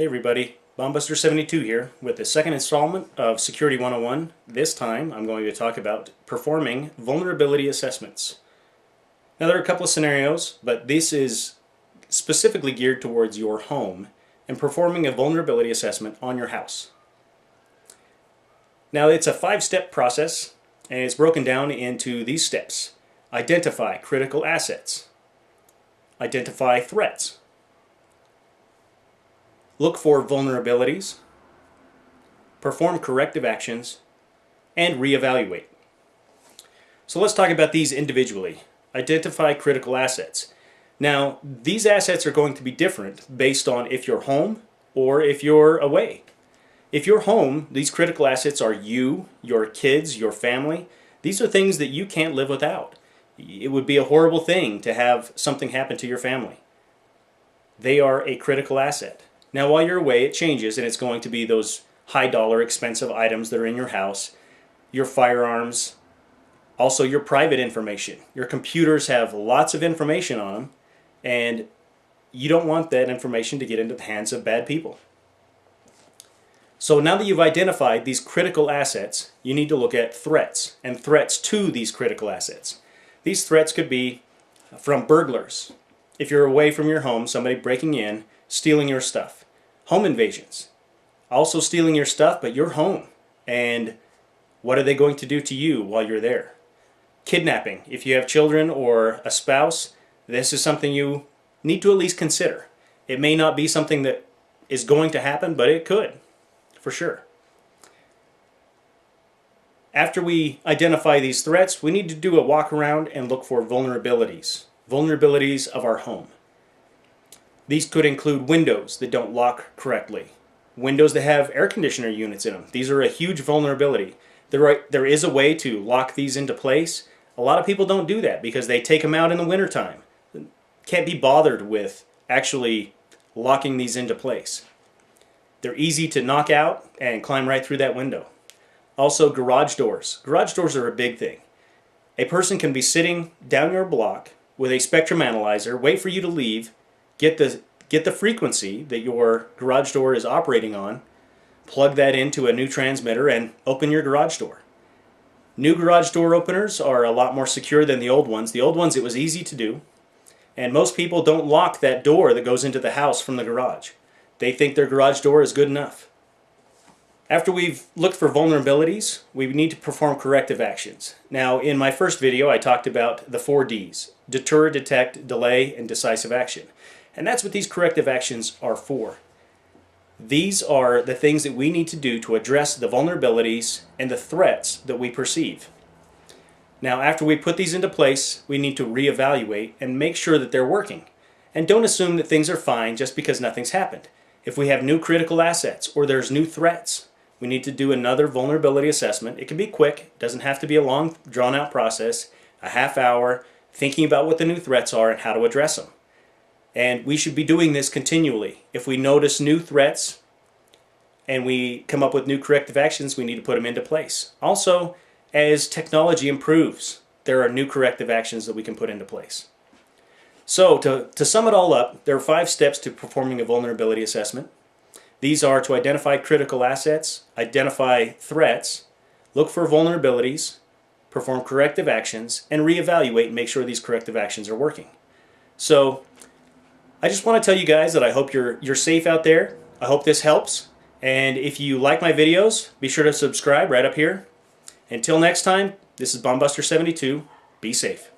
Hey everybody, Bombuster72 here with the second installment of Security 101. This time I'm going to talk about performing vulnerability assessments. Now there are a couple of scenarios, but this is specifically geared towards your home and performing a vulnerability assessment on your house. Now it's a 5-step process and it's broken down into these steps. Identify critical assets. Identify threats. Look for vulnerabilities, perform corrective actions, and reevaluate. So let's talk about these individually. Identify critical assets. Now, these assets are going to be different based on if you're home or if you're away. If you're home, these critical assets are you, your kids, your family. These are things that you can't live without. It would be a horrible thing to have something happen to your family. They are a critical asset. Now while you're away it changes and it's going to be those high dollar expensive items that are in your house, your firearms, also your private information. Your computers have lots of information on them and you don't want that information to get into the hands of bad people. So now that you've identified these critical assets, you need to look at threats and threats to these critical assets. These threats could be from burglars. If you're away from your home, somebody breaking in, stealing your stuff. Home invasions. Also stealing your stuff, but you're home. And what are they going to do to you while you're there? Kidnapping. If you have children or a spouse, this is something you need to at least consider. It may not be something that is going to happen, but it could, for sure. After we identify these threats, we need to do a walk around and look for vulnerabilities. Vulnerabilities of our home. These could include windows that don't lock correctly, windows that have air conditioner units in them. These are a huge vulnerability. There is a way to lock these into place. A lot of people don't do that because they take them out in the wintertime. Can't be bothered with actually locking these into place. They're easy to knock out and climb right through that window. Also garage doors. Garage doors are a big thing. A person can be sitting down your block with a spectrum analyzer, wait for you to leave, get the frequency that your garage door is operating on, plug that into a new transmitter, and open your garage door. New garage door openers are a lot more secure than the old ones. The old ones, it was easy to do, and most people don't lock that door that goes into the house from the garage. They think their garage door is good enough. After we've looked for vulnerabilities, we need to perform corrective actions. Now, in my first video, I talked about the 4 Ds: deter, detect, delay, and decisive action. And that's what these corrective actions are for. These are the things that we need to do to address the vulnerabilities and the threats that we perceive. Now, after we put these into place, we need to reevaluate and make sure that they're working. And don't assume that things are fine just because nothing's happened. If we have new critical assets or there's new threats, we need to do another vulnerability assessment. It can be quick, it doesn't have to be a long, drawn-out process, a half hour, thinking about what the new threats are and how to address them. And we should be doing this continually. If we notice new threats and we come up with new corrective actions, we need to put them into place. Also, as technology improves, there are new corrective actions that we can put into place. So, to sum it all up, there are 5 steps to performing a vulnerability assessment. These are to identify critical assets, identify threats, look for vulnerabilities, perform corrective actions, and reevaluate and make sure these corrective actions are working. So, I just want to tell you guys that I hope you're safe out there. I hope this helps. And if you like my videos, be sure to subscribe right up here. Until next time, this is Bombuster72. Be safe.